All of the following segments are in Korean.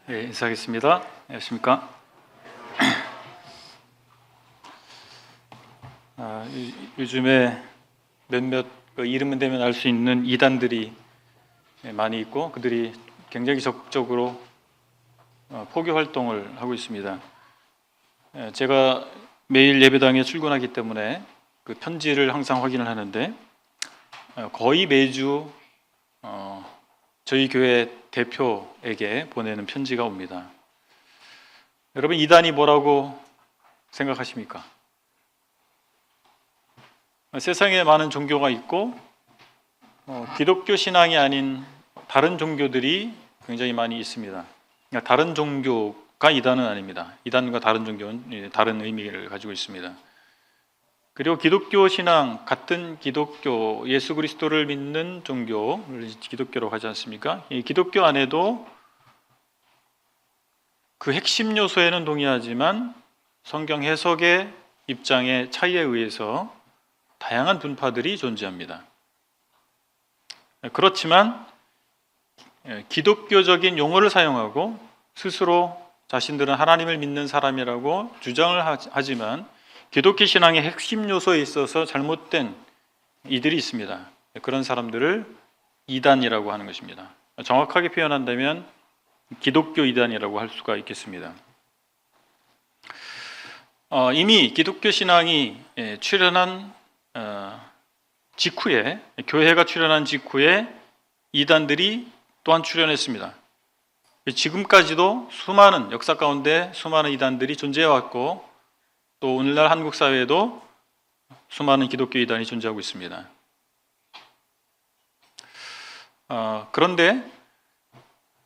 네, 인사하겠습니다. 안녕하십니까? 요즘에 몇몇 이름만 대면 알 수 있는 이단들이 많이 있고 그들이 굉장히 적극적으로 포교 활동을 하고 있습니다. 제가 매일 예배당에 출근하기 때문에 그 편지를 항상 확인을 하는데 거의 매주 저희 교회 대표에게 보내는 편지가 옵니다. 여러분, 이단이 뭐라고 생각하십니까? 세상에 많은 종교가 있고 기독교 신앙이 아닌 다른 종교들이 굉장히 많이 있습니다. 그러니까 다른 종교가 이단은 아닙니다. 이단과 다른 종교는 다른 의미를 가지고 있습니다. 그리고 기독교 신앙, 같은 기독교, 예수 그리스도를 믿는 종교를 기독교라고 하지 않습니까? 이 기독교 안에도 그 핵심 요소에는 동의하지만 성경 해석의 입장의 차이에 의해서 다양한 분파들이 존재합니다. 그렇지만 기독교적인 용어를 사용하고 스스로 자신들은 하나님을 믿는 사람이라고 주장을 하지만 기독교 신앙의 핵심 요소에 있어서 잘못된 이들이 있습니다. 그런 사람들을 이단이라고 하는 것입니다. 정확하게 표현한다면 기독교 이단이라고 할 수가 있겠습니다. 이미 기독교 신앙이 출현한 직후에, 교회가 출현한 직후에 이단들이 또한 출현했습니다. 지금까지도 수많은 역사 가운데 수많은 이단들이 존재해왔고 또 오늘날 한국 사회에도 수많은 기독교 이단이 존재하고 있습니다. 그런데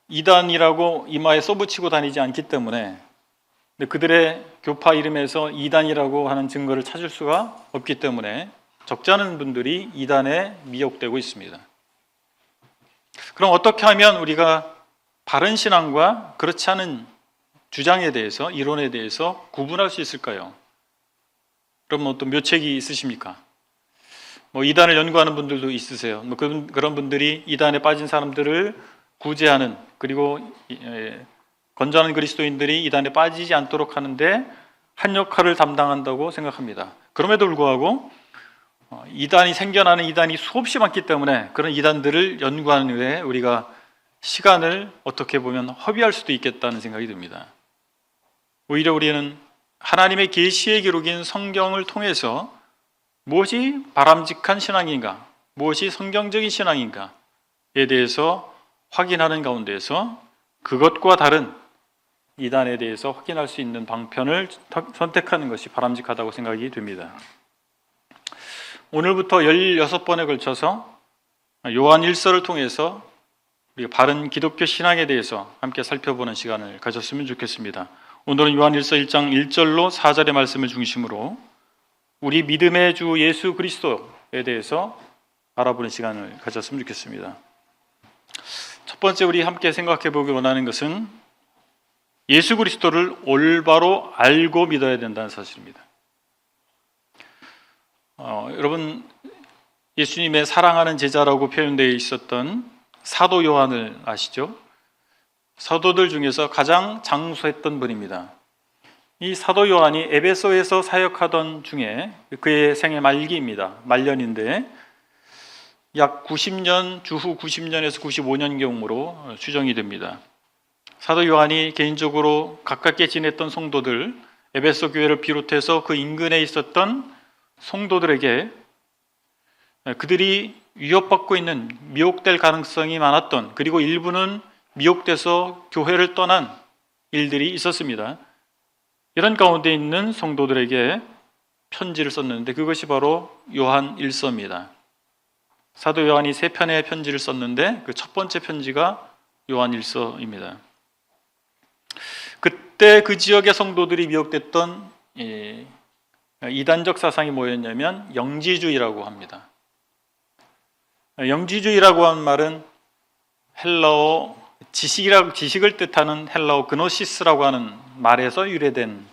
이단이라고 이마에 써붙이고 다니지 않기 때문에 그들의 교파 이름에서 이단이라고 하는 증거를 찾을 수가 없기 때문에 적지 않은 분들이 이단에 미혹되고 있습니다. 그럼 어떻게 하면 우리가 바른 신앙과 그렇지 않은 주장에 대해서, 이론에 대해서 구분할 수 있을까요? 그럼 어떤 묘책이 있으십니까? 이단을 연구하는 분들도 있으세요. 그런 분들이 이단에 빠진 사람들을 구제하는, 그리고 건전한 그리스도인들이 이단에 빠지지 않도록 하는데 한 역할을 담당한다고 생각합니다. 그럼에도 불구하고 이단이 생겨나는 이단이 수없이 많기 때문에 그런 이단들을 연구하는 후에 우리가 시간을 어떻게 보면 허비할 수도 있겠다는 생각이 듭니다. 오히려 우리는 하나님의 계시의 기록인 성경을 통해서 무엇이 바람직한 신앙인가, 무엇이 성경적인 신앙인가에 대해서 확인하는 가운데서 그것과 다른 이단에 대해서 확인할 수 있는 방편을 선택하는 것이 바람직하다고 생각이 됩니다. 오늘부터 16번에 걸쳐서 요한 1서를 통해서 우리가 바른 기독교 신앙에 대해서 함께 살펴보는 시간을 가졌으면 좋겠습니다. 오늘은 요한 1서 1장 1절로 4절의 말씀을 중심으로 우리 믿음의 주 예수 그리스도에 대해서 알아보는 시간을 가졌으면 좋겠습니다. 첫 번째 우리 함께 생각해 보기 원하는 것은 예수 그리스도를 올바로 알고 믿어야 된다는 사실입니다. 여러분, 예수님의 사랑하는 제자라고 표현되어 있었던 사도 요한을 아시죠? 사도들 중에서 가장 장수했던 분입니다. 이 사도 요한이 에베소에서 사역하던 중에 그의 생애 말기입니다. 말년인데 약 90년, 주후 90년에서 95년경으로 추정이 됩니다. 사도 요한이 개인적으로 가깝게 지냈던 성도들, 에베소 교회를 비롯해서 그 인근에 있었던 성도들에게 그들이 위협받고 있는, 미혹될 가능성이 많았던, 그리고 일부는 미혹돼서 교회를 떠난 일들이 있었습니다. 이런 가운데 있는 성도들에게 편지를 썼는데 그것이 바로 요한 1서입니다. 사도 요한이 3편의 편지를 썼는데 그 첫 번째 편지가 요한 1서입니다. 그때 그 지역의 성도들이 미혹됐던 이단적 사상이 뭐였냐면 영지주의라고 합니다. 영지주의라고 하는 말은 헬라어 지식을 뜻하는 헬라어 그노시스라고 하는 말에서 유래된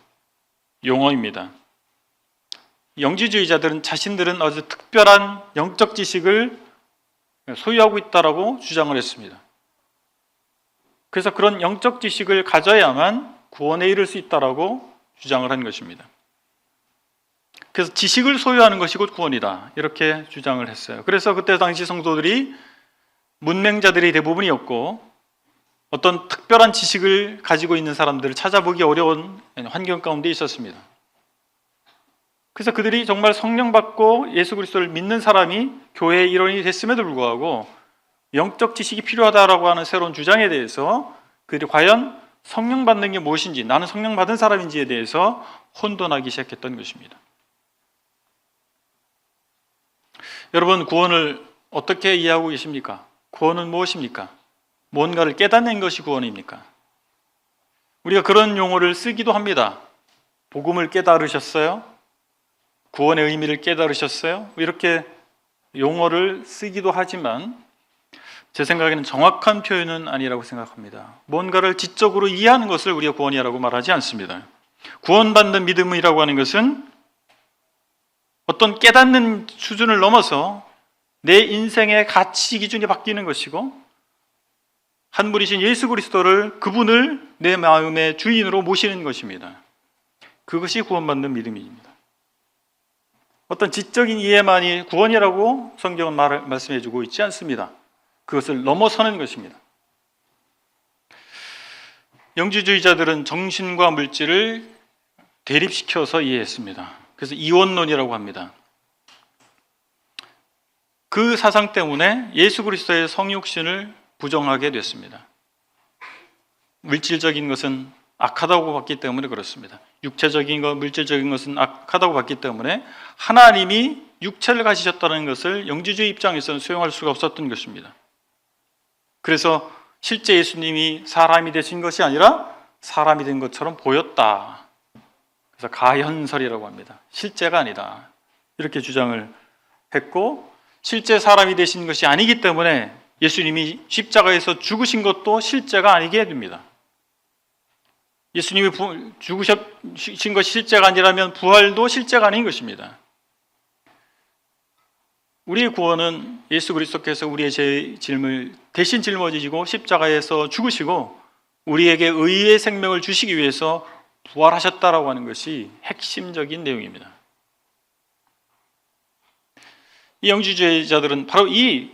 용어입니다. 영지주의자들은 자신들은 아주 특별한 영적 지식을 소유하고 있다라고 주장을 했습니다. 그래서 그런 영적 지식을 가져야만 구원에 이를 수 있다라고 주장을 한 것입니다. 그래서 지식을 소유하는 것이 곧 구원이다, 이렇게 주장을 했어요. 그래서 그때 당시 성도들이 문맹자들이 대부분이었고 어떤 특별한 지식을 가지고 있는 사람들을 찾아보기 어려운 환경 가운데 있었습니다. 그래서 그들이 정말 성령 받고 예수 그리스도를 믿는 사람이 교회의 일원이 됐음에도 불구하고 영적 지식이 필요하다라고 하는 새로운 주장에 대해서 그들이 과연 성령 받는 게 무엇인지, 나는 성령 받은 사람인지에 대해서 혼돈하기 시작했던 것입니다. 여러분, 구원을 어떻게 이해하고 계십니까? 구원은 무엇입니까? 뭔가를 깨닫는 것이 구원입니까? 우리가 그런 용어를 쓰기도 합니다. 복음을 깨달으셨어요? 구원의 의미를 깨달으셨어요? 이렇게 용어를 쓰기도 하지만 제 생각에는 정확한 표현은 아니라고 생각합니다. 뭔가를 지적으로 이해하는 것을 우리가 구원이라고 말하지 않습니다. 구원받는 믿음이라고 하는 것은 어떤 깨닫는 수준을 넘어서 내 인생의 가치 기준이 바뀌는 것이고 한 분이신 예수 그리스도를, 그분을 내 마음의 주인으로 모시는 것입니다. 그것이 구원받는 믿음입니다. 어떤 지적인 이해만이 구원이라고 성경은 말씀해주고 있지 않습니다. 그것을 넘어서는 것입니다. 영주주의자들은 정신과 물질을 대립시켜서 이해했습니다. 그래서 이원론이라고 합니다. 그 사상 때문에 예수 그리스도의 성육신을 부정하게 됐습니다. 물질적인 것은 악하다고 봤기 때문에 그렇습니다. 육체적인 것, 물질적인 것은 악하다고 봤기 때문에 하나님이 육체를 가지셨다는 것을 영주주의 입장에서는 수용할 수가 없었던 것입니다. 그래서 실제 예수님이 사람이 되신 것이 아니라 사람이 된 것처럼 보였다. 그래서 가현설이라고 합니다. 실제가 아니다, 이렇게 주장을 했고, 실제 사람이 되신 것이 아니기 때문에 예수님이 십자가에서 죽으신 것도 실제가 아니게 됩니다. 예수님이 죽으신 것이 실제가 아니라면 부활도 실제가 아닌 것입니다. 우리의 구원은 예수 그리스도께서 우리의 죄짐을 대신 짊어지시고 십자가에서 죽으시고 우리에게 의의 생명을 주시기 위해서 부활하셨다라고 하는 것이 핵심적인 내용입니다. 이 영주주의자들은 바로 이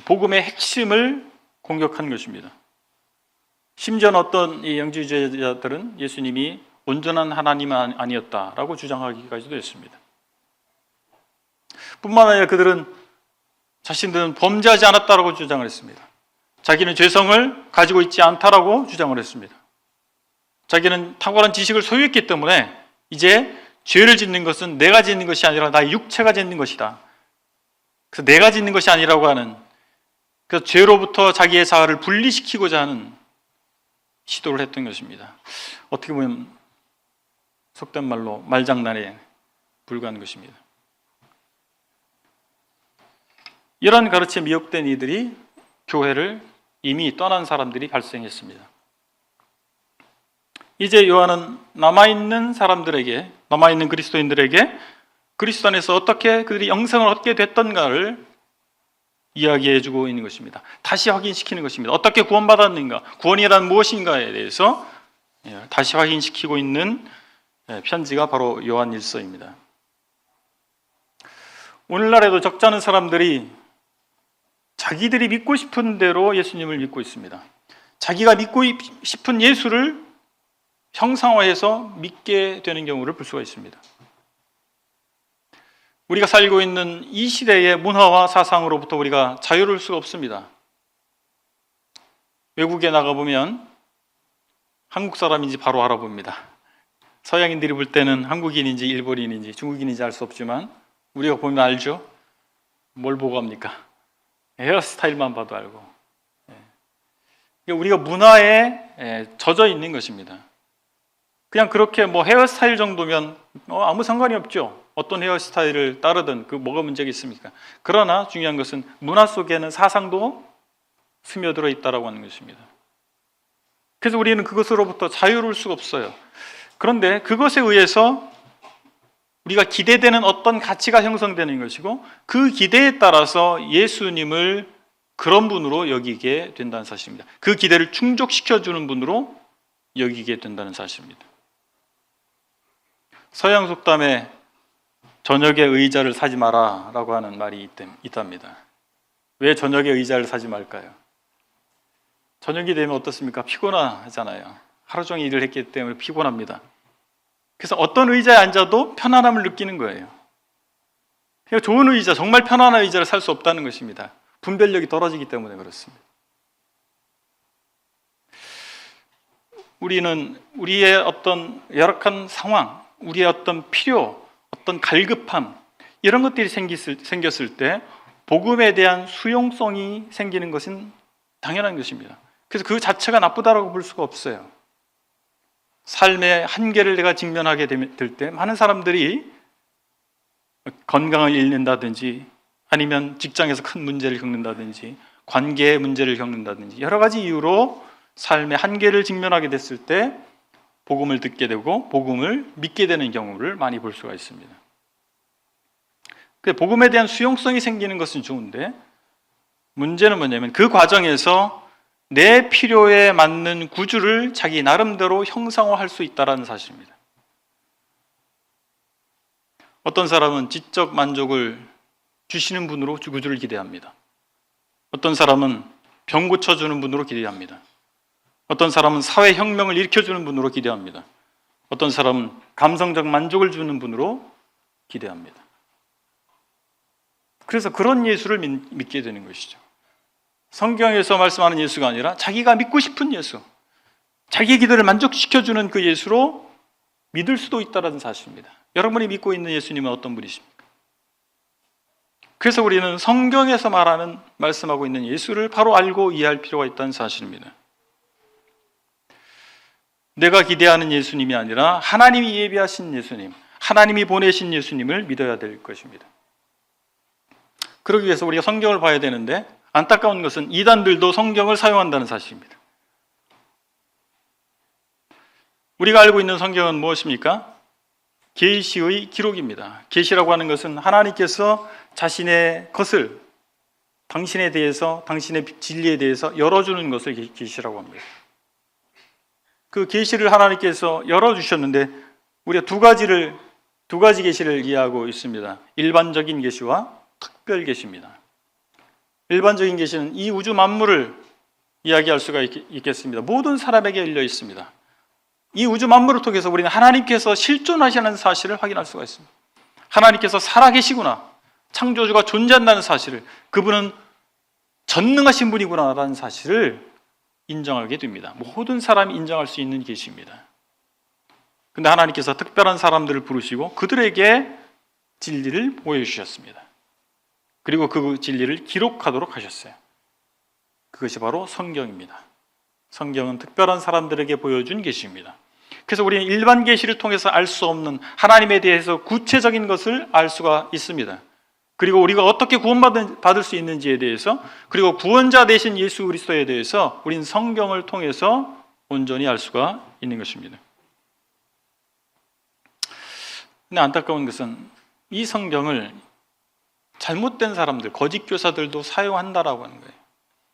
복음의 핵심을 공격한 것입니다. 심지어 어떤 이 영주주의자들은 예수님이 온전한 하나님은 아니었다라고 주장하기까지도 했습니다. 뿐만 아니라 그들은 자신들은 범죄하지 않았다라고 주장을 했습니다. 자기는 죄성을 가지고 있지 않다라고 주장을 했습니다. 자기는 탁월한 지식을 소유했기 때문에 이제 죄를 짓는 것은 내가 짓는 것이 아니라 나의 육체가 짓는 것이다. 그래서 내가 짓는 것이 아니라고 하는, 그래서 죄로부터 자기의 자아를 분리시키고자 하는 시도를 했던 것입니다. 어떻게 보면 속된 말로 말장난에 불과한 것입니다. 이런 가르침에 미혹된 이들이 교회를 이미 떠난 사람들이 발생했습니다. 이제 요한은 남아있는 사람들에게, 남아있는 그리스도인들에게 그리스도 안에서 어떻게 그들이 영생을 얻게 됐던가를 이야기해주고 있는 것입니다. 다시 확인시키는 것입니다. 어떻게 구원받았는가, 구원이란 무엇인가에 대해서 다시 확인시키고 있는 편지가 바로 요한일서입니다. 오늘날에도 적잖은 사람들이 자기들이 믿고 싶은 대로 예수님을 믿고 있습니다. 자기가 믿고 싶은 예수를 형상화해서 믿게 되는 경우를 볼 수가 있습니다. 우리가 살고 있는 이 시대의 문화와 사상으로부터 우리가 자유로울 수가 없습니다. 외국에 나가보면 한국 사람인지 바로 알아봅니다. 서양인들이 볼 때는 한국인인지 일본인인지 중국인인지 알 수 없지만 우리가 보면 알죠? 뭘 보고 합니까? 헤어스타일만 봐도 알고. 우리가 문화에 젖어 있는 것입니다. 그냥 그렇게 헤어스타일 정도면 아무 상관이 없죠. 어떤 헤어스타일을 따르든 뭐가 문제가 있습니까? 그러나 중요한 것은 문화 속에는 사상도 스며들어 있다라고 하는 것입니다. 그래서 우리는 그것으로부터 자유로울 수가 없어요. 그런데 그것에 의해서 우리가 기대되는 어떤 가치가 형성되는 것이고 그 기대에 따라서 예수님을 그런 분으로 여기게 된다는 사실입니다. 그 기대를 충족시켜주는 분으로 여기게 된다는 사실입니다. 서양 속담에 저녁에 의자를 사지 마라 라고 하는 말이 있답니다. 왜 저녁에 의자를 사지 말까요? 저녁이 되면 어떻습니까? 피곤하잖아요. 하루 종일 일을 했기 때문에 피곤합니다. 그래서 어떤 의자에 앉아도 편안함을 느끼는 거예요. 그러니까 좋은 의자, 정말 편안한 의자를 살 수 없다는 것입니다. 분별력이 떨어지기 때문에 그렇습니다. 우리는 우리의 어떤 열악한 상황, 우리의 어떤 필요, 어떤 갈급함, 이런 것들이 생겼을 때 복음에 대한 수용성이 생기는 것은 당연한 것입니다. 그래서 그 자체가 나쁘다라고 볼 수가 없어요. 삶의 한계를 내가 직면하게 될 때 많은 사람들이 건강을 잃는다든지 아니면 직장에서 큰 문제를 겪는다든지 관계의 문제를 겪는다든지 여러 가지 이유로 삶의 한계를 직면하게 됐을 때 복음을 듣게 되고 복음을 믿게 되는 경우를 많이 볼 수가 있습니다. 복음에 대한 수용성이 생기는 것은 좋은데 문제는 뭐냐면 그 과정에서 내 필요에 맞는 구주를 자기 나름대로 형상화할 수 있다는 사실입니다. 어떤 사람은 지적 만족을 주시는 분으로 구주를 기대합니다. 어떤 사람은 병 고쳐주는 분으로 기대합니다. 어떤 사람은 사회혁명을 일으켜주는 분으로 기대합니다. 어떤 사람은 감성적 만족을 주는 분으로 기대합니다. 그래서 그런 예수를 믿게 되는 것이죠. 성경에서 말씀하는 예수가 아니라 자기가 믿고 싶은 예수, 자기의 기도를 만족시켜주는 그 예수로 믿을 수도 있다는 사실입니다. 여러분이 믿고 있는 예수님은 어떤 분이십니까? 그래서 우리는 성경에서 말씀하고 있는 예수를 바로 알고 이해할 필요가 있다는 사실입니다. 내가 기대하는 예수님이 아니라 하나님이 예비하신 예수님, 하나님이 보내신 예수님을 믿어야 될 것입니다. 그러기 위해서 우리가 성경을 봐야 되는데 안타까운 것은 이단들도 성경을 사용한다는 사실입니다. 우리가 알고 있는 성경은 무엇입니까? 계시의 기록입니다. 계시라고 하는 것은 하나님께서 자신의 것을 당신에 대해서, 당신의 진리에 대해서 열어주는 것을 계시라고 합니다. 그 계시를 하나님께서 열어주셨는데 우리가 두 가지 계시를 이해하고 있습니다. 일반적인 계시와 특별 계시입니다. 일반적인 계시는 이 우주 만물을 이야기할 수가 있겠습니다. 모든 사람에게 열려 있습니다. 이 우주 만물을 통해서 우리는 하나님께서 실존하시는 사실을 확인할 수가 있습니다. 하나님께서 살아계시구나, 창조주가 존재한다는 사실을, 그분은 전능하신 분이구나라는 사실을 인정하게 됩니다. 모든 사람이 인정할 수 있는 계시입니다. 그런데 하나님께서 특별한 사람들을 부르시고 그들에게 진리를 보여주셨습니다. 그리고 그 진리를 기록하도록 하셨어요. 그것이 바로 성경입니다. 성경은 특별한 사람들에게 보여준 계시입니다. 그래서 우리는 일반 계시를 통해서 알 수 없는 하나님에 대해서 구체적인 것을 알 수가 있습니다. 그리고 우리가 어떻게 구원받을 수 있는지에 대해서, 그리고 구원자 되신 예수 그리스도에 대해서 우리는 성경을 통해서 온전히 알 수가 있는 것입니다. 근데 안타까운 것은 이 성경을 잘못된 사람들, 거짓 교사들도 사용한다라고 하는 거예요.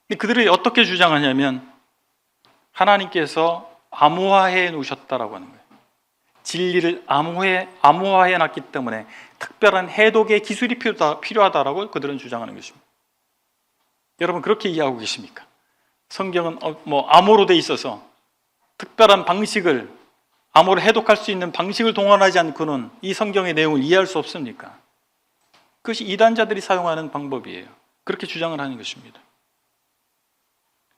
근데 그들이 어떻게 주장하냐면 하나님께서 암호화해 놓으셨다라고 하는 거예요. 진리를 암호화해 놨기 때문에 특별한 해독의 기술이 필요하다라고 그들은 주장하는 것입니다. 여러분 그렇게 이해하고 계십니까? 성경은 암호로 돼 있어서 특별한 방식을, 암호를 해독할 수 있는 방식을 동원하지 않고는 이 성경의 내용을 이해할 수 없습니까? 그것이 이단자들이 사용하는 방법이에요. 그렇게 주장을 하는 것입니다.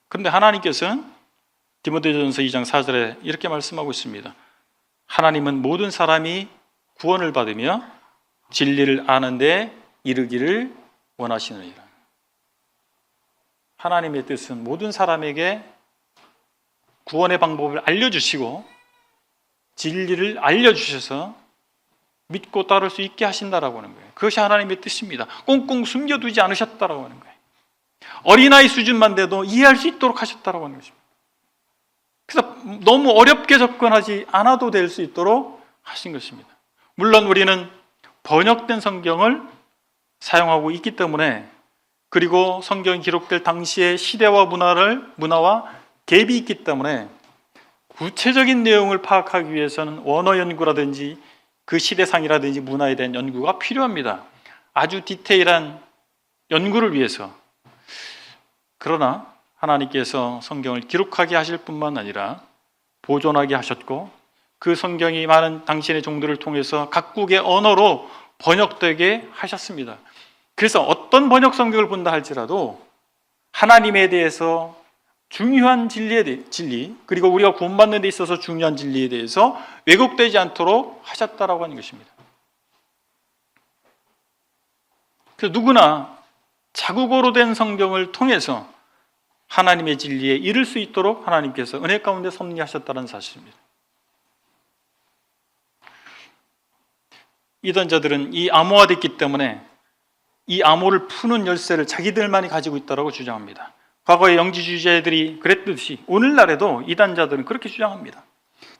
그런데 하나님께서는 디모데전서 2장 4절에 이렇게 말씀하고 있습니다. 하나님은 모든 사람이 구원을 받으며 진리를 아는 데 이르기를 원하시느니라. 하나님의 뜻은 모든 사람에게 구원의 방법을 알려주시고 진리를 알려주셔서 믿고 따를 수 있게 하신다라고 하는 거예요. 그것이 하나님의 뜻입니다. 꽁꽁 숨겨두지 않으셨다라고 하는 거예요. 어린아이 수준만 돼도 이해할 수 있도록 하셨다라고 하는 것입니다. 그래서 너무 어렵게 접근하지 않아도 될 수 있도록 하신 것입니다. 물론 우리는 번역된 성경을 사용하고 있기 때문에 그리고 성경이 기록될 당시의 시대와 문화와 갭이 있기 때문에 구체적인 내용을 파악하기 위해서는 원어 연구라든지 그 시대상이라든지 문화에 대한 연구가 필요합니다. 아주 디테일한 연구를 위해서. 그러나 하나님께서 성경을 기록하게 하실 뿐만 아니라 보존하게 하셨고, 그 성경이 많은 당신의 종들을 통해서 각국의 언어로 번역되게 하셨습니다. 그래서 어떤 번역 성경을 본다 할지라도 하나님에 대해서 중요한 진리, 그리고 우리가 구원받는 데 있어서 중요한 진리에 대해서 왜곡되지 않도록 하셨다라고 하는 것입니다. 그래서 누구나 자국어로 된 성경을 통해서 하나님의 진리에 이를 수 있도록 하나님께서 은혜 가운데 섭리하셨다는 사실입니다. 이단자들은 이 암호화됐기 때문에 이 암호를 푸는 열쇠를 자기들만이 가지고 있다고 주장합니다. 과거의 영지주의자들이 그랬듯이 오늘날에도 이단자들은 그렇게 주장합니다.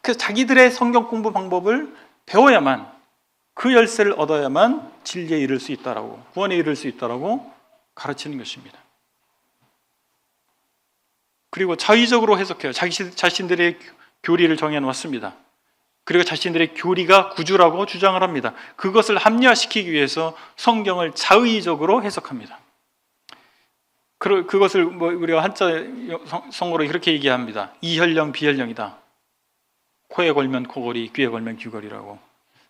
그래서 자기들의 성경 공부 방법을 배워야만, 그 열쇠를 얻어야만 진리에 이를 수 있다라고, 구원에 이를 수 있다라고 가르치는 것입니다. 그리고 자의적으로 해석해요. 자신들의 교리를 정해놓았습니다. 그리고 자신들의 교리가 구주라고 주장을 합니다. 그것을 합리화시키기 위해서 성경을 자의적으로 해석합니다. 그것을 우리가 한자 성어로 이렇게 얘기합니다. 이혈령 비혈령이다. 코에 걸면 코걸이, 귀에 걸면 귀걸이라고.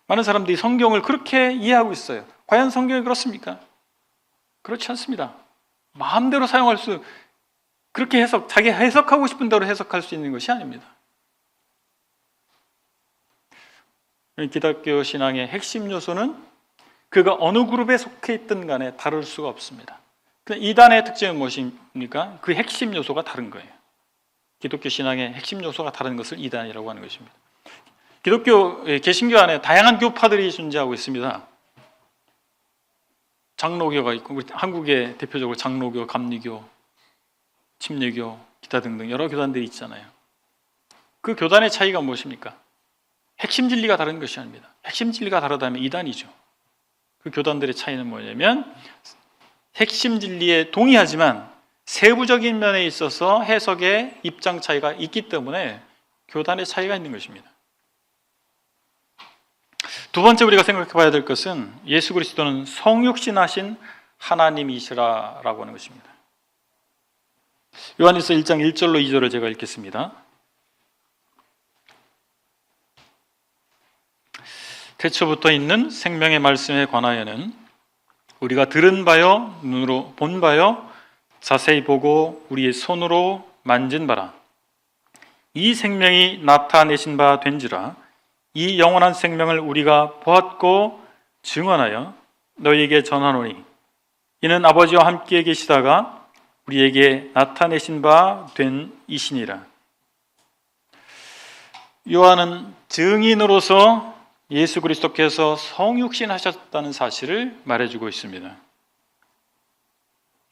많은 사람들이 성경을 그렇게 이해하고 있어요. 과연 성경이 그렇습니까? 그렇지 않습니다. 마음대로 사용할 수, 그렇게 자기 해석하고 싶은 대로 해석할 수 있는 것이 아닙니다. 기독교 신앙의 핵심 요소는 그가 어느 그룹에 속해 있든 간에 다를 수가 없습니다. 이단의 특징은 무엇입니까? 그 핵심 요소가 다른 거예요. 기독교 신앙의 핵심 요소가 다른 것을 이단이라고 하는 것입니다. 기독교 개신교 안에 다양한 교파들이 존재하고 있습니다. 장로교가 있고, 우리 한국에 대표적으로 장로교, 감리교, 침례교, 기타 등등 여러 교단들이 있잖아요. 그 교단의 차이가 무엇입니까? 핵심 진리가 다른 것이 아닙니다. 핵심 진리가 다르다면 이단이죠. 그 교단들의 차이는 뭐냐면 핵심 진리에 동의하지만 세부적인 면에 있어서 해석의 입장 차이가 있기 때문에 교단의 차이가 있는 것입니다. 두 번째 우리가 생각해 봐야 될 것은 예수 그리스도는 성육신하신 하나님이시라라고 하는 것입니다. 요한일서 1장 1절로 2절을 제가 읽겠습니다. 태초부터 있는 생명의 말씀에 관하여는 우리가 들은 바요, 눈으로 본 바요, 자세히 보고 우리의 손으로 만진 바라. 이 생명이 나타내신 바 된지라. 이 영원한 생명을 우리가 보았고 증언하여 너희에게 전하노니 이는 아버지와 함께 계시다가 우리에게 나타내신 바 된 이시니라. 요한은 증인으로서 예수 그리스도께서 성육신하셨다는 사실을 말해주고 있습니다.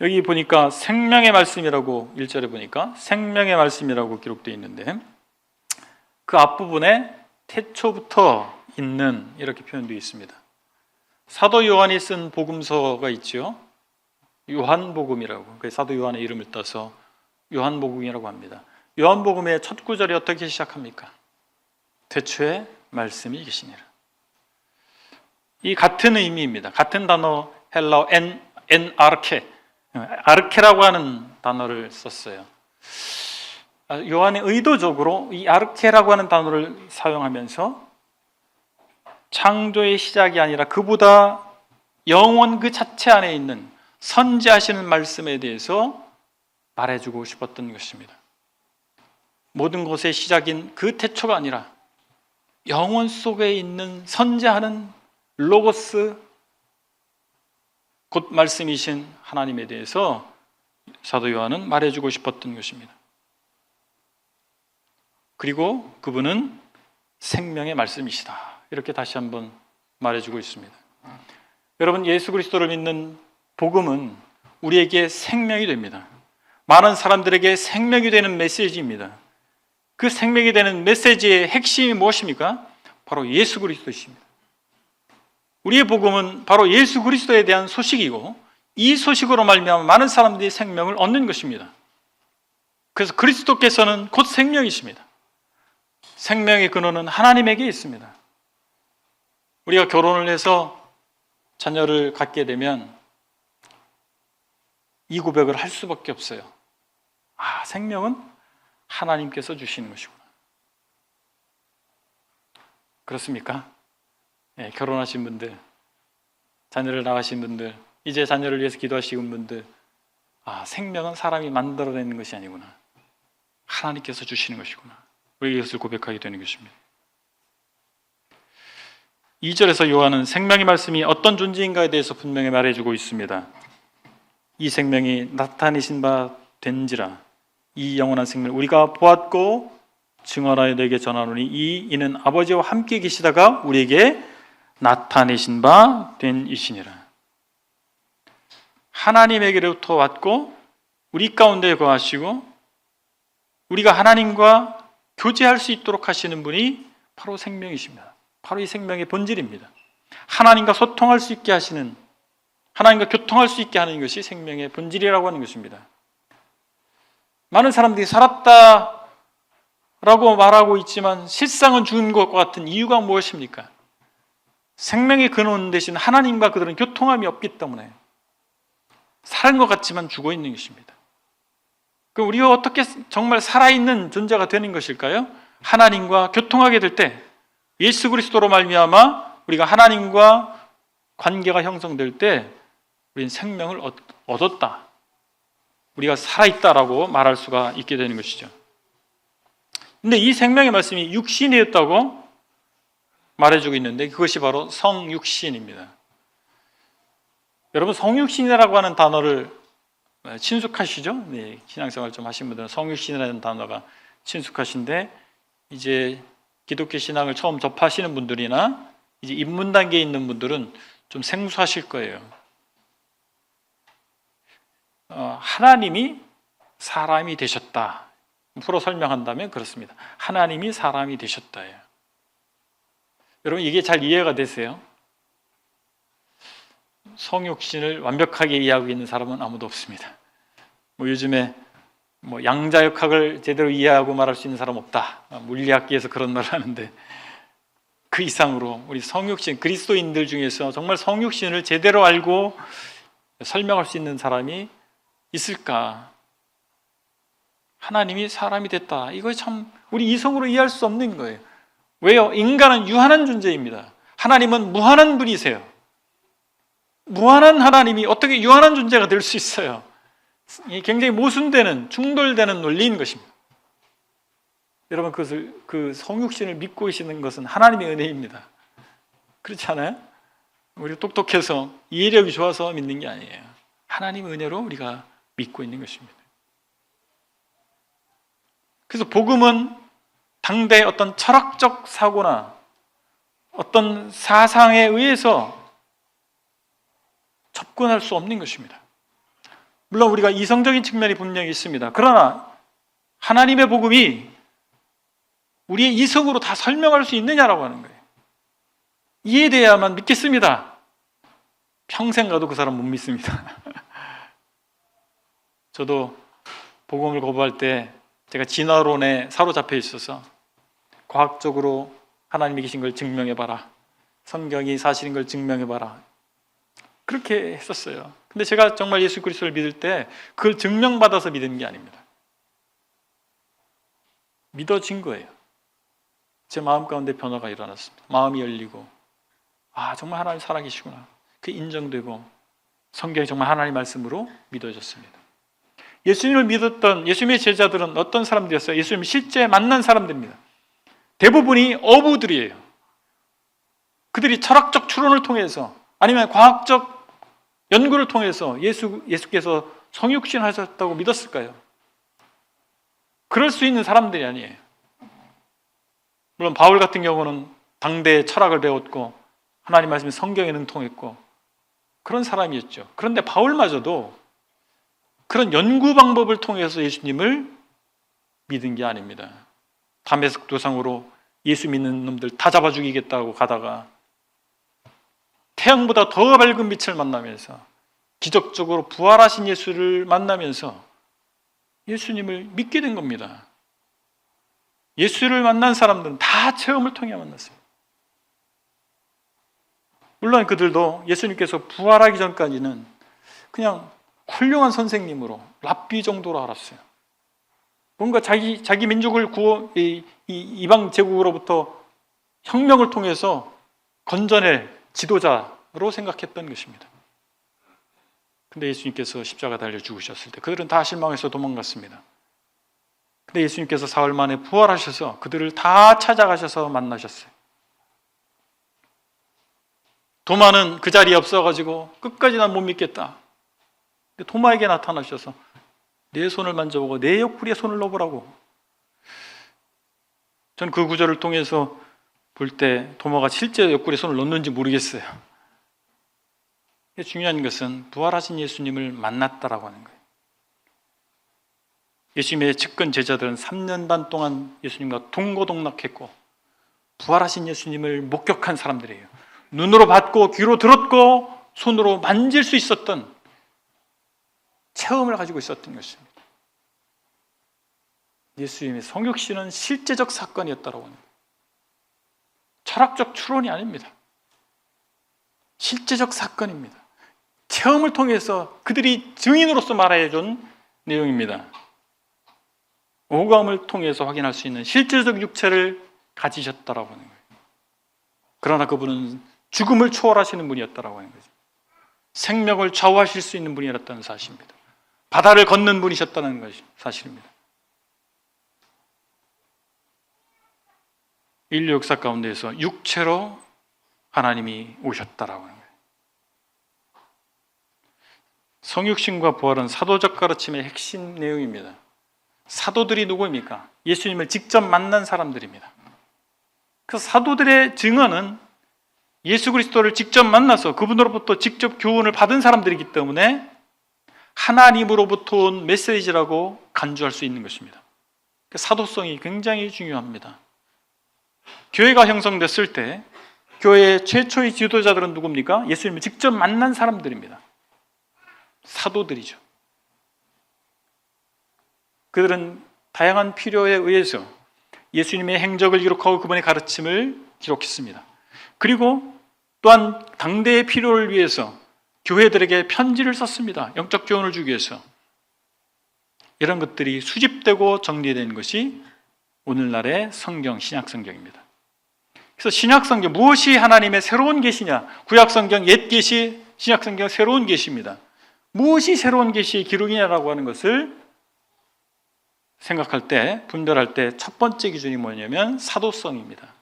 여기 보니까 생명의 말씀이라고 1절에 보니까 생명의 말씀이라고 기록되어 있는데 그 앞부분에 태초부터 있는 이렇게 표현되어 있습니다. 사도 요한이 쓴 복음서가 있죠. 요한복음이라고. 그 사도 요한의 이름을 따서 요한복음이라고 합니다. 요한복음의 첫 구절이 어떻게 시작합니까? 태초에 말씀이 계시니라. 이 같은 의미입니다. 같은 단어 헬라어 아르케, 아르케라고 하는 단어를 썼어요. 요한이 의도적으로 이 아르케라고 하는 단어를 사용하면서 창조의 시작이 아니라 그보다 영원 그 자체 안에 있는 선지하시는 말씀에 대해서 말해주고 싶었던 것입니다. 모든 것의 시작인 그 태초가 아니라 영원 속에 있는 선지하는 로고스, 곧 말씀이신 하나님에 대해서 사도 요한은 말해주고 싶었던 것입니다. 그리고 그분은 생명의 말씀이시다. 이렇게 다시 한번 말해주고 있습니다. 여러분, 예수 그리스도를 믿는 복음은 우리에게 생명이 됩니다. 많은 사람들에게 생명이 되는 메시지입니다. 그 생명이 되는 메시지의 핵심이 무엇입니까? 바로 예수 그리스도이십니다. 우리의 복음은 바로 예수 그리스도에 대한 소식이고 이 소식으로 말미암아 많은 사람들이 생명을 얻는 것입니다. 그래서 그리스도께서는 곧 생명이십니다. 생명의 근원은 하나님에게 있습니다. 우리가 결혼을 해서 자녀를 갖게 되면 이 고백을 할 수밖에 없어요. 아, 생명은 하나님께서 주시는 것이구나. 그렇습니까? 네, 결혼하신 분들, 자녀를 낳으신 분들, 이제 자녀를 위해서 기도하시는 분들, 아, 생명은 사람이 만들어내는 것이 아니구나. 하나님께서 주시는 것이구나. 우리가 이것을 고백하게 되는 것입니다. 2절에서 요한은 생명의 말씀이 어떤 존재인가에 대해서 분명히 말해주고 있습니다. 이 생명이 나타내신 바 된지라 이 영원한 생명을 우리가 보았고 증언하여 너에게 전하노니 이는 아버지와 함께 계시다가 우리에게 나타내신 바 된 이시니라. 하나님에게로부터 왔고 우리 가운데 거하시고 우리가 하나님과 교제할 수 있도록 하시는 분이 바로 생명이십니다. 바로 이 생명의 본질입니다. 하나님과 소통할 수 있게 하시는, 하나님과 교통할 수 있게 하는 것이 생명의 본질이라고 하는 것입니다. 많은 사람들이 살았다라고 말하고 있지만 실상은 죽은 것과 같은 이유가 무엇입니까? 생명의 근원 대신 하나님과 그들은 교통함이 없기 때문에 사는 것 같지만 죽어 있는 것입니다. 그럼 우리가 어떻게 정말 살아있는 존재가 되는 것일까요? 하나님과 교통하게 될 때, 예수 그리스도로 말미암아 우리가 하나님과 관계가 형성될 때 우리는 생명을 얻었다, 우리가 살아있다라고 말할 수가 있게 되는 것이죠. 근데 이 생명의 말씀이 육신이었다고 말해주고 있는데 그것이 바로 성육신입니다. 여러분, 성육신이라고 하는 단어를 친숙하시죠? 네, 신앙생활 좀 하신 분들은 성육신이라는 단어가 친숙하신데, 이제 기독교 신앙을 처음 접하시는 분들이나 이제 입문 단계에 있는 분들은 좀 생소하실 거예요. 하나님이 사람이 되셨다. 풀어 설명한다면 그렇습니다. 하나님이 사람이 되셨다예요. 여러분, 이게 잘 이해가 되세요? 성육신을 완벽하게 이해하고 있는 사람은 아무도 없습니다. 요즘에 양자역학을 제대로 이해하고 말할 수 있는 사람 없다, 물리학계에서 그런 말을 하는데, 그 이상으로 우리 성육신, 그리스도인들 중에서 정말 성육신을 제대로 알고 설명할 수 있는 사람이 있을까? 하나님이 사람이 됐다, 이거 참 우리 이성으로 이해할 수 없는 거예요. 왜요? 인간은 유한한 존재입니다. 하나님은 무한한 분이세요. 무한한 하나님이 어떻게 유한한 존재가 될 수 있어요? 굉장히 모순되는, 충돌되는 논리인 것입니다. 여러분, 그 성육신을 믿고 계시는 것은 하나님의 은혜입니다. 그렇지 않아요? 우리가 똑똑해서 이해력이 좋아서 믿는 게 아니에요. 하나님의 은혜로 우리가 믿고 있는 것입니다. 그래서 복음은 당대의 어떤 철학적 사고나 어떤 사상에 의해서 접근할 수 없는 것입니다. 물론 우리가 이성적인 측면이 분명히 있습니다. 그러나 하나님의 복음이 우리의 이성으로 다 설명할 수 있느냐라고 하는 거예요. 이해돼야만 믿겠습니다. 평생 가도 그 사람 못 믿습니다. 저도 복음을 거부할 때 제가 진화론에 사로잡혀 있어서 과학적으로 하나님이 계신 걸 증명해봐라, 성경이 사실인 걸 증명해봐라, 그렇게 했었어요. 근데 제가 정말 예수 그리스도를 믿을 때 그걸 증명받아서 믿은 게 아닙니다. 믿어진 거예요. 제 마음 가운데 변화가 일어났습니다. 마음이 열리고, 아, 정말 하나님 살아계시구나, 그게 인정되고 성경이 정말 하나님 말씀으로 믿어졌습니다. 예수님을 믿었던 예수님의 제자들은 어떤 사람들이었어요? 예수님을 실제 만난 사람들입니다. 대부분이 어부들이에요. 그들이 철학적 추론을 통해서 아니면 과학적 연구를 통해서 예수께서 성육신 하셨다고 믿었을까요? 그럴 수 있는 사람들이 아니에요. 물론 바울 같은 경우는 당대의 철학을 배웠고 하나님 말씀이 성경에 능통했고 그런 사람이었죠. 그런데 바울마저도 그런 연구 방법을 통해서 예수님을 믿은 게 아닙니다. 다메섹 도상으로 예수 믿는 놈들 다 잡아 죽이겠다고 가다가 태양보다 더 밝은 빛을 만나면서 기적적으로 부활하신 예수를 만나면서 예수님을 믿게 된 겁니다. 예수를 만난 사람들은 다 체험을 통해 만났습니다. 물론 그들도 예수님께서 부활하기 전까지는 그냥 훌륭한 선생님으로 랍비 정도로 알았어요. 뭔가 자기 민족을 이방 제국으로부터 혁명을 통해서 건져낼 지도자로 생각했던 것입니다. 근데 예수님께서 십자가 달려 죽으셨을 때 그들은 다 실망해서 도망갔습니다. 근데 예수님께서 사흘 만에 부활하셔서 그들을 다 찾아가셔서 만나셨어요. 도마는 그 자리에 없어가지고 끝까지 난 못 믿겠다. 근데 도마에게 나타나셔서 내 손을 만져보고 내 옆구리에 손을 넣어보라고. 전 그 구절을 통해서 볼 때 도마가 실제 옆구리에 손을 넣는지 모르겠어요. 중요한 것은 부활하신 예수님을 만났다라고 하는 거예요. 예수님의 측근 제자들은 3년 반 동안 예수님과 동고동락했고 부활하신 예수님을 목격한 사람들이에요. 눈으로 봤고 귀로 들었고 손으로 만질 수 있었던 체험을 가지고 있었던 것입니다. 예수님의 성육신은 실제적 사건이었다고 합니다. 철학적 추론이 아닙니다. 실제적 사건입니다. 체험을 통해서 그들이 증인으로서 말해준 내용입니다. 오감을 통해서 확인할 수 있는 실제적 육체를 가지셨다라고 하는 거예요. 그러나 그분은 죽음을 초월하시는 분이었다라고 하는 거죠. 생명을 좌우하실 수 있는 분이었다는 사실입니다. 바다를 걷는 분이셨다는 것이 사실입니다. 인류 역사 가운데에서 육체로 하나님이 오셨다라고 하는 거예요. 성육신과 부활은 사도적 가르침의 핵심 내용입니다. 사도들이 누구입니까? 예수님을 직접 만난 사람들입니다. 그 사도들의 증언은 예수 그리스도를 직접 만나서 그분으로부터 직접 교훈을 받은 사람들이기 때문에 하나님으로부터 온 메시지라고 간주할 수 있는 것입니다. 그 사도성이 굉장히 중요합니다. 교회가 형성됐을 때 교회의 최초의 지도자들은 누굽니까? 예수님을 직접 만난 사람들입니다. 사도들이죠. 그들은 다양한 필요에 의해서 예수님의 행적을 기록하고 그분의 가르침을 기록했습니다. 그리고 또한 당대의 필요를 위해서 교회들에게 편지를 썼습니다. 영적 교훈을 주기 위해서. 이런 것들이 수집되고 정리된 것이 오늘날의 성경, 신약성경입니다. 그래서 신약성경, 무엇이 하나님의 새로운 계시냐? 구약성경 옛 계시, 신약성경 새로운 계시입니다. 무엇이 새로운 계시의 기록이냐라고 하는 것을 생각할 때, 분별할 때 첫 번째 기준이 뭐냐면 사도성입니다.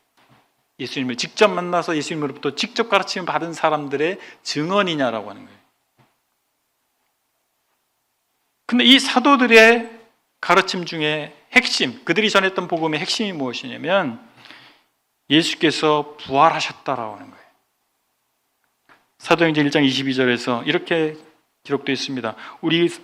예수님을 직접 만나서 예수님으로부터 직접 가르침을 받은 사람들의 증언이냐라고 하는 거예요. 근데 이 사도들의 가르침 중에 핵심, 그들이 전했던 복음의 핵심이 무엇이냐면 예수께서 부활하셨다라고 하는 거예요. 사도행전 1장 22절에서 이렇게 기록되어 있습니다.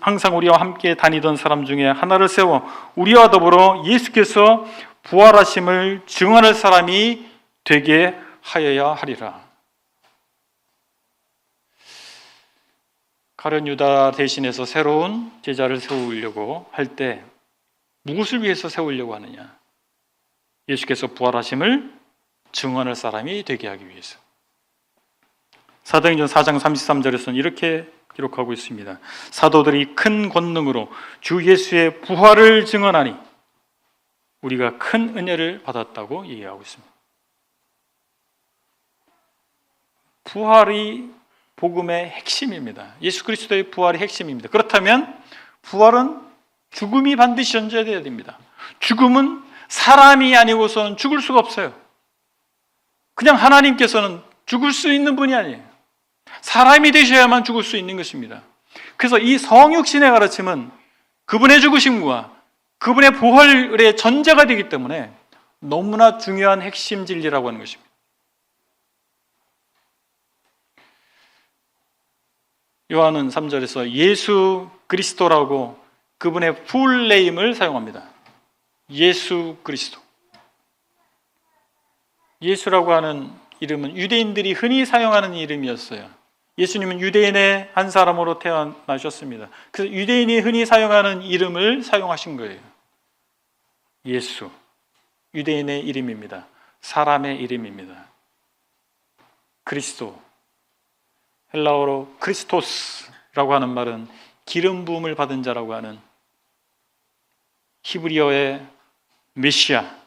항상 우리와 함께 다니던 사람 중에 하나를 세워 우리와 더불어 예수께서 부활하심을 증언할 사람이 되게 하여야 하리라. 가룟 유다 대신해서 새로운 제자를 세우려고 할 때 무엇을 위해서 세우려고 하느냐? 예수께서 부활하심을 증언할 사람이 되게 하기 위해서. 사도행전 4장 33절에서는 이렇게 기록하고 있습니다. 사도들이 큰 권능으로 주 예수의 부활을 증언하니 우리가 큰 은혜를 받았다고 얘기하고 있습니다. 부활이 복음의 핵심입니다. 예수 그리스도의 부활이 핵심입니다. 그렇다면 부활은 죽음이 반드시 존재해야 됩니다. 죽음은 사람이 아니고서는 죽을 수가 없어요. 그냥 하나님께서는 죽을 수 있는 분이 아니에요. 사람이 되셔야만 죽을 수 있는 것입니다. 그래서 이 성육신의 가르침은 그분의 죽으심과 그분의 부활의 전제가 되기 때문에 너무나 중요한 핵심 진리라고 하는 것입니다. 요한은 3절에서 예수 그리스도라고 그분의 풀네임을 사용합니다. 예수 그리스도. 예수라고 하는 이름은 유대인들이 흔히 사용하는 이름이었어요. 예수님은 유대인의 한 사람으로 태어나셨습니다. 그래서 유대인이 흔히 사용하는 이름을 사용하신 거예요. 예수, 유대인의 이름입니다. 사람의 이름입니다. 그리스도, 헬라어로 크리스토스라고 하는 말은 기름 부음을 받은 자라고 하는, 히브리어의 메시아,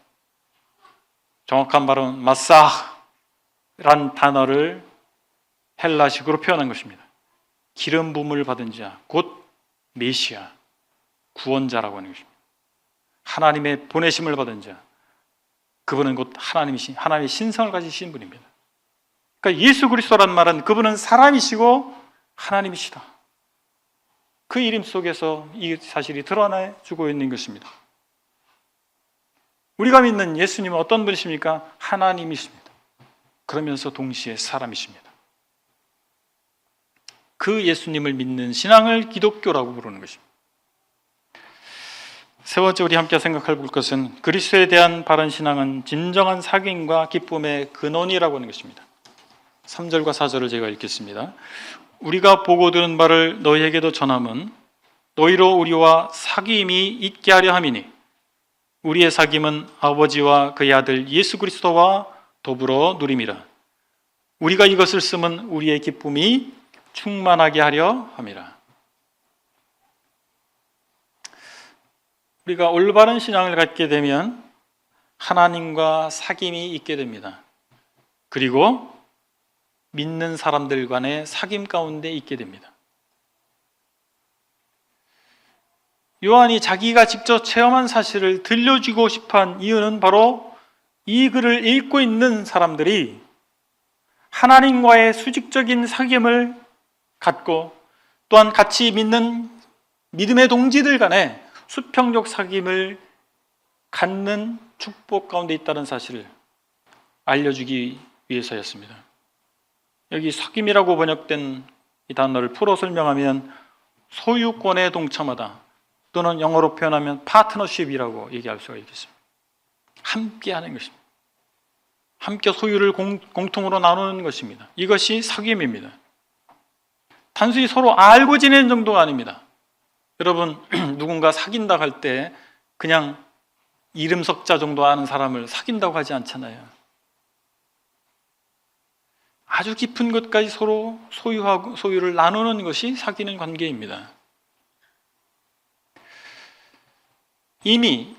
정확한 발음은 마사흐란 단어를 헬라식으로 표현한 것입니다. 기름 부음을 받은 자, 곧 메시아, 구원자라고 하는 것입니다. 하나님의 보내심을 받은 자, 그분은 곧 하나님의 신성을 가지신 분입니다. 그러니까 예수 그리스도란 말은 그분은 사람이시고 하나님이시다. 그 이름 속에서 이 사실이 드러나주고 있는 것입니다. 우리가 믿는 예수님은 어떤 분이십니까? 하나님이십니다. 그러면서 동시에 사람이십니다. 그 예수님을 믿는 신앙을 기독교라고 부르는 것입니다. 세 번째 우리 함께 생각해 볼 것은 그리스도에 대한 바른 신앙은 진정한 사귐과 기쁨의 근원이라고 하는 것입니다. 3절과 4절을 제가 읽겠습니다. 우리가 보고 들은 바를 너희에게도 전함은 너희로 우리와 사귐이 있게 하려 함이니 우리의 사귐은 아버지와 그의 아들 예수 그리스도와 더불어 누림이라. 우리가 이것을 쓰면 우리의 기쁨이 충만하게 하려 함이라. 우리가 올바른 신앙을 갖게 되면 하나님과 사귐이 있게 됩니다. 그리고 믿는 사람들 간의 사귐 가운데 있게 됩니다. 요한이 자기가 직접 체험한 사실을 들려주고 싶어한 이유는 바로 이 글을 읽고 있는 사람들이 하나님과의 수직적인 사귐을 갖고 또한 같이 믿는 믿음의 동지들 간에 수평적 사귐을 갖는 축복 가운데 있다는 사실을 알려주기 위해서였습니다. 여기 사귐이라고 번역된 이 단어를 풀어 설명하면 소유권에 동참하다, 또는 영어로 표현하면 파트너십이라고 얘기할 수가 있겠습니다. 함께 하는 것입니다. 함께 소유를 공통으로 나누는 것입니다. 이것이 사귐입니다. 단순히 서로 알고 지내는 정도가 아닙니다. 여러분, 누군가 사귄다고 할 때 그냥 이름 석자 정도 아는 사람을 사귄다고 하지 않잖아요. 아주 깊은 것까지 서로 소유를 나누는 것이 사귀는 관계입니다. 이미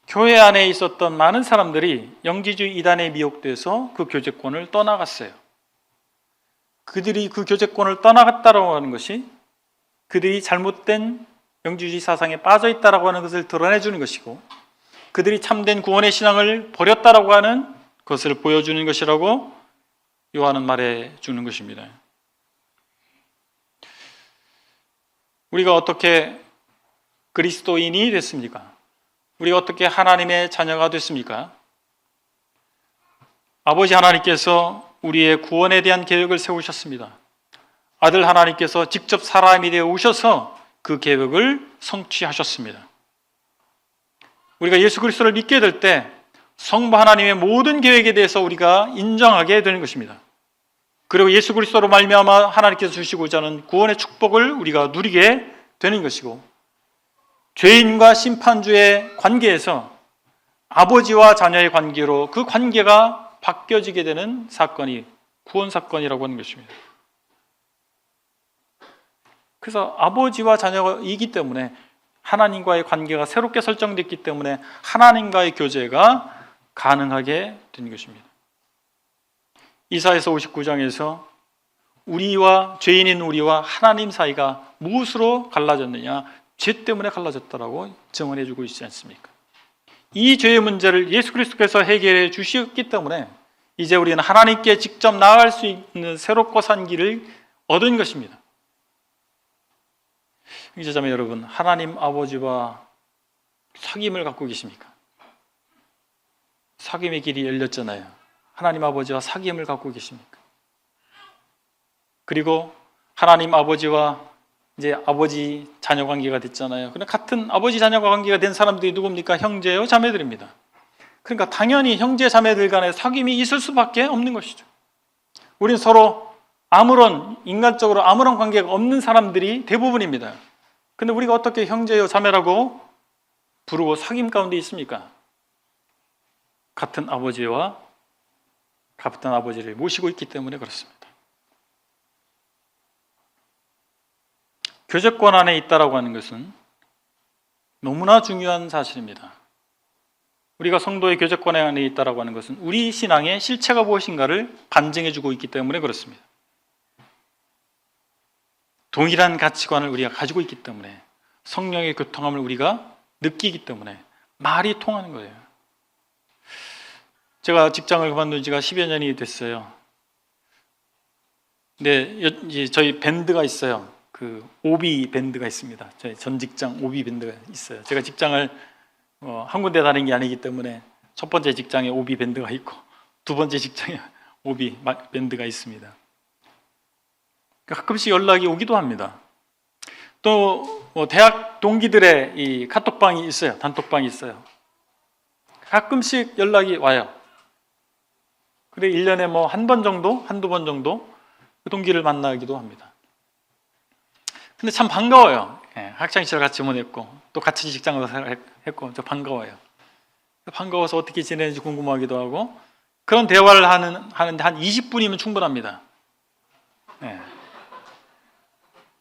교회 안에 있었던 많은 사람들이 영지주의 이단에 미혹돼서 그 교제권을 떠나갔어요. 그들이 그 교제권을 떠나갔다고 하는 것이 그들이 잘못된 영지주의 사상에 빠져 있다고 하는 것을 드러내주는 것이고, 그들이 참된 구원의 신앙을 버렸다고 하는 것을 보여주는 것이라고 요한은 말해주는 것입니다. 우리가 어떻게 그리스도인이 됐습니까? 우리가 어떻게 하나님의 자녀가 됐습니까? 아버지 하나님께서 우리의 구원에 대한 계획을 세우셨습니다. 아들 하나님께서 직접 사람이 되어 오셔서 그 계획을 성취하셨습니다. 우리가 예수 그리스도를 믿게 될 때 성부 하나님의 모든 계획에 대해서 우리가 인정하게 되는 것입니다. 그리고 예수 그리스도로 말미암아 하나님께서 주시고자 하는 구원의 축복을 우리가 누리게 되는 것이고, 죄인과 심판주의 관계에서 아버지와 자녀의 관계로 그 관계가 바뀌어지게 되는 사건이 구원 사건이라고 하는 것입니다. 그래서 아버지와 자녀이기 때문에 하나님과의 관계가 새롭게 설정됐기 때문에 하나님과의 교제가 가능하게 된 것입니다. 이사야서 59장에서 우리와 죄인인 우리와 하나님 사이가 무엇으로 갈라졌느냐? 죄 때문에 갈라졌다라고 증언해 주고 있지 않습니까? 이 죄의 문제를 예수 그리스도께서 해결해 주셨기 때문에 이제 우리는 하나님께 직접 나아갈 수 있는 새롭고 산 길을 얻은 것입니다. 형제자매 여러분, 하나님 아버지와 사귐을 갖고 계십니까? 사귐의 길이 열렸잖아요. 하나님 아버지와 사귐을 갖고 계십니까? 그리고 하나님 아버지와 이제 아버지 자녀 관계가 됐잖아요. 그러나 같은 아버지 자녀 관계가 된 사람들이 누굽니까? 형제요 자매들입니다. 그러니까 당연히 형제 자매들 간에 사귐이 있을 수밖에 없는 것이죠. 우리는 서로 인간적으로 아무런 관계가 없는 사람들이 대부분입니다. 근데 우리가 어떻게 형제요 자매라고 부르고 사귐 가운데 있습니까? 같은 아버지를 모시고 있기 때문에 그렇습니다. 교제권 안에 있다라고 하는 것은 너무나 중요한 사실입니다. 우리가 성도의 교제권 안에 있다라고 하는 것은 우리 신앙의 실체가 무엇인가를 반증해주고 있기 때문에 그렇습니다. 동일한 가치관을 우리가 가지고 있기 때문에, 성령의 교통함을 우리가 느끼기 때문에 말이 통하는 거예요. 제가 직장을 그만둔 지가 10여 년이 됐어요. 근데 저희 밴드가 있어요. 그 오비 밴드가 있습니다. 저희 전 직장 오비 밴드가 있어요. 제가 직장을 한 군데 다닌 게 아니기 때문에 첫 번째 직장에 오비 밴드가 있고 두 번째 직장에 오비 밴드가 있습니다. 가끔씩 연락이 오기도 합니다. 또 대학 동기들의 이 카톡방이 있어요. 단톡방이 있어요. 가끔씩 연락이 와요. 그래 1년에 한 번 정도, 한두 번 정도 그 동기를 만나기도 합니다. 근데 참 반가워요. 학창시절 같이 보냈고 또 같이 직장을 했고 저 반가워요. 반가워서 어떻게 지내는지 궁금하기도 하고, 그런 대화를 하는데 한 20분이면 충분합니다.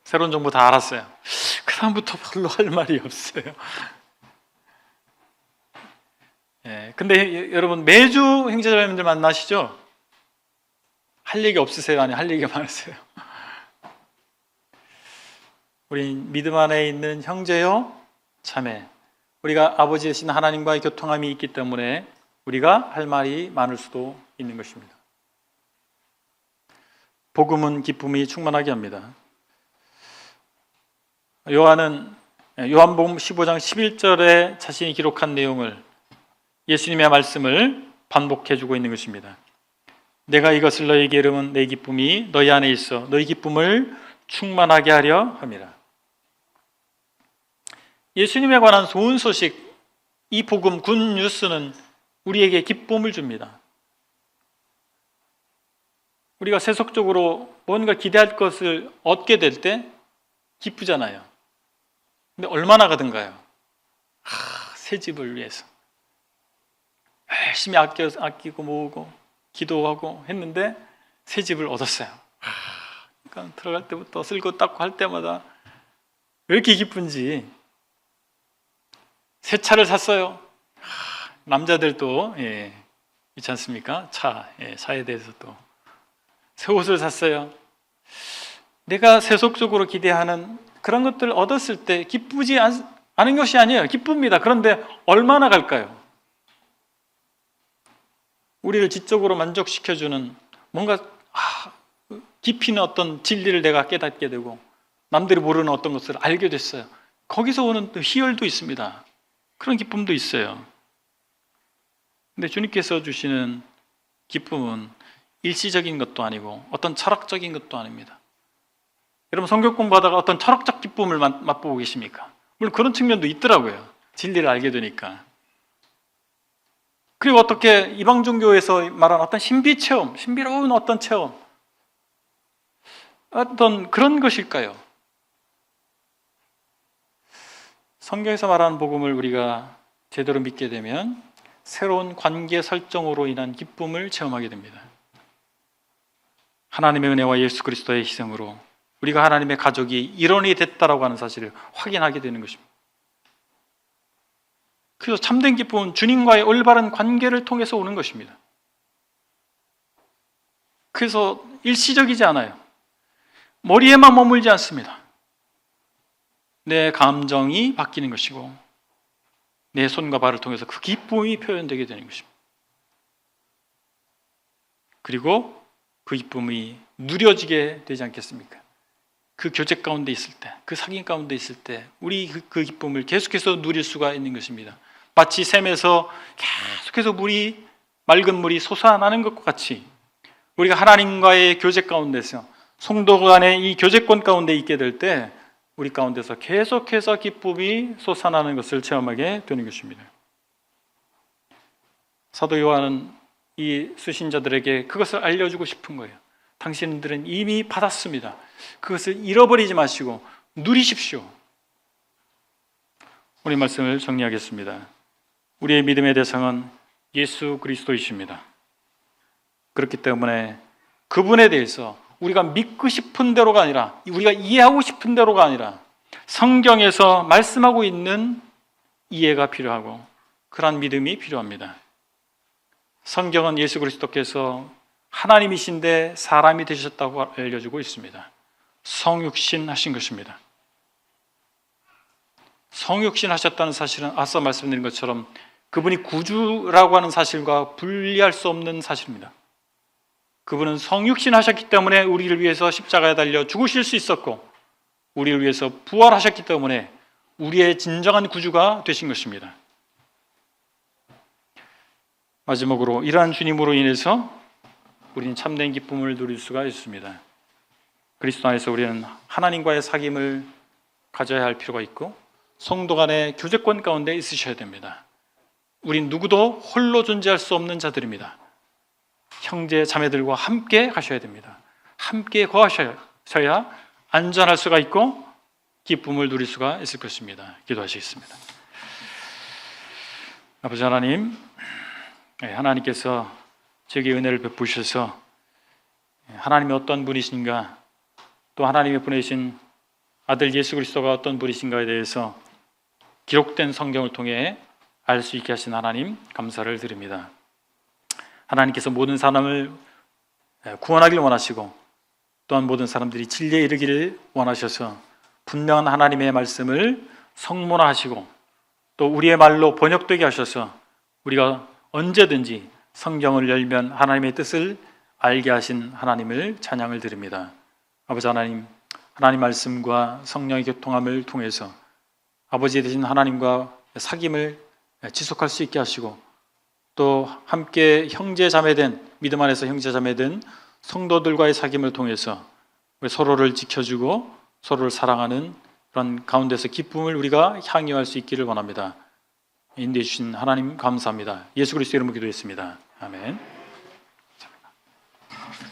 새로운 정보 다 알았어요. 그 다음부터 별로 할 말이 없어요. 근데 여러분 매주 형제자매님들 만나시죠? 할 얘기 없으세요? 아니 할 얘기가 많으세요? 우리 믿음 안에 있는 형제요 자매, 우리가 아버지 되신 하나님과의 교통함이 있기 때문에 우리가 할 말이 많을 수도 있는 것입니다. 복음은 기쁨이 충만하게 합니다. 요한복음 15장 11절에 자신이 기록한 내용을, 예수님의 말씀을 반복해주고 있는 것입니다. 내가 이것을 너희에게 이름은 내 기쁨이 너희 안에 있어 너희 기쁨을 충만하게 하려 함이라. 예수님에 관한 좋은 소식, 이 복음 굿뉴스는 우리에게 기쁨을 줍니다. 우리가 세속적으로 뭔가 기대할 것을 얻게 될 때 기쁘잖아요. 근데 얼마나 가든가요? 새 집을 위해서 열심히 아끼고 모으고 기도하고 했는데 새 집을 얻었어요. 그러니까 들어갈 때부터 쓸고 닦고 할 때마다 왜 이렇게 기쁜지. 새 차를 샀어요. 남자들도 있지 않습니까? 차에 대해서 또 새 옷을 샀어요. 내가 세속적으로 기대하는 그런 것들을 얻었을 때 기쁘지 않은 것이 아니에요. 기쁩니다. 그런데 얼마나 갈까요? 우리를 지적으로 만족시켜주는 뭔가 깊이 있는 어떤 진리를 내가 깨닫게 되고 남들이 모르는 어떤 것을 알게 됐어요. 거기서 오는 또 희열도 있습니다. 그런 기쁨도 있어요. 근데 주님께서 주시는 기쁨은 일시적인 것도 아니고 어떤 철학적인 것도 아닙니다. 여러분 성경 공부하다가 어떤 철학적 기쁨을 맛보고 계십니까? 물론 그런 측면도 있더라고요. 진리를 알게 되니까. 그리고 어떻게 이방 종교에서 말하는 어떤 신비 체험, 신비로운 어떤 체험, 어떤 그런 것일까요? 성경에서 말하는 복음을 우리가 제대로 믿게 되면 새로운 관계 설정으로 인한 기쁨을 체험하게 됩니다. 하나님의 은혜와 예수 그리스도의 희생으로 우리가 하나님의 가족이 일원이 됐다라고 하는 사실을 확인하게 되는 것입니다. 그래서 참된 기쁨은 주님과의 올바른 관계를 통해서 오는 것입니다. 그래서 일시적이지 않아요. 머리에만 머물지 않습니다. 내 감정이 바뀌는 것이고 내 손과 발을 통해서 그 기쁨이 표현되게 되는 것입니다. 그리고 그 기쁨이 누려지게 되지 않겠습니까? 그 교제 가운데 있을 때, 그 사귐 가운데 있을 때 우리 그 기쁨을 계속해서 누릴 수가 있는 것입니다. 마치 샘에서 계속해서 맑은 물이 솟아나는 것과 같이 우리가 하나님과의 교제 가운데서 성도 간의 이 교제권 가운데 있게 될 때 우리 가운데서 계속해서 기쁨이 솟아나는 것을 체험하게 되는 것입니다. 사도 요한은 이 수신자들에게 그것을 알려주고 싶은 거예요. 당신들은 이미 받았습니다. 그것을 잃어버리지 마시고 누리십시오. 오늘 말씀을 정리하겠습니다. 우리의 믿음의 대상은 예수 그리스도이십니다. 그렇기 때문에 그분에 대해서 우리가 믿고 싶은 대로가 아니라, 우리가 이해하고 싶은 대로가 아니라 성경에서 말씀하고 있는 이해가 필요하고 그러한 믿음이 필요합니다. 성경은 예수 그리스도께서 하나님이신데 사람이 되셨다고 알려주고 있습니다. 성육신 하신 것입니다. 성육신 하셨다는 사실은 앞서 말씀드린 것처럼 그분이 구주라고 하는 사실과 분리할 수 없는 사실입니다. 그분은 성육신 하셨기 때문에 우리를 위해서 십자가에 달려 죽으실 수 있었고, 우리를 위해서 부활하셨기 때문에 우리의 진정한 구주가 되신 것입니다. 마지막으로 이러한 주님으로 인해서 우리는 참된 기쁨을 누릴 수가 있습니다. 그리스도 안에서 우리는 하나님과의 사귐을 가져야 할 필요가 있고 성도 간의 교제권 가운데 있으셔야 됩니다. 우린 누구도 홀로 존재할 수 없는 자들입니다. 형제 자매들과 함께 가셔야 됩니다. 함께 거하셔야 안전할 수가 있고 기쁨을 누릴 수가 있을 것입니다. 기도하시겠습니다. 아버지 하나님, 하나님께서 제게 은혜를 베푸셔서 하나님이 어떤 분이신가, 또 하나님의 보내신 아들 예수 그리스도가 어떤 분이신가에 대해서 기록된 성경을 통해 알 수 있게 하신 하나님 감사를 드립니다. 하나님께서 모든 사람을 구원하기를 원하시고 또한 모든 사람들이 진리에 이르기를 원하셔서 분명한 하나님의 말씀을 성문화하시고 또 우리의 말로 번역되게 하셔서 우리가 언제든지 성경을 열면 하나님의 뜻을 알게 하신 하나님을 찬양을 드립니다. 아버지 하나님, 하나님 말씀과 성령의 교통함을 통해서 아버지 되신 하나님과 사귐을 지속할 수 있게 하시고 또 함께 형제 자매된, 믿음 안에서 형제 자매된 성도들과의 사귐을 통해서 서로를 지켜주고 서로를 사랑하는 그런 가운데서 기쁨을 우리가 향유할 수 있기를 원합니다. 인도해 주신 하나님 감사합니다. 예수 그리스도 이름으로 기도했습니다. 아멘.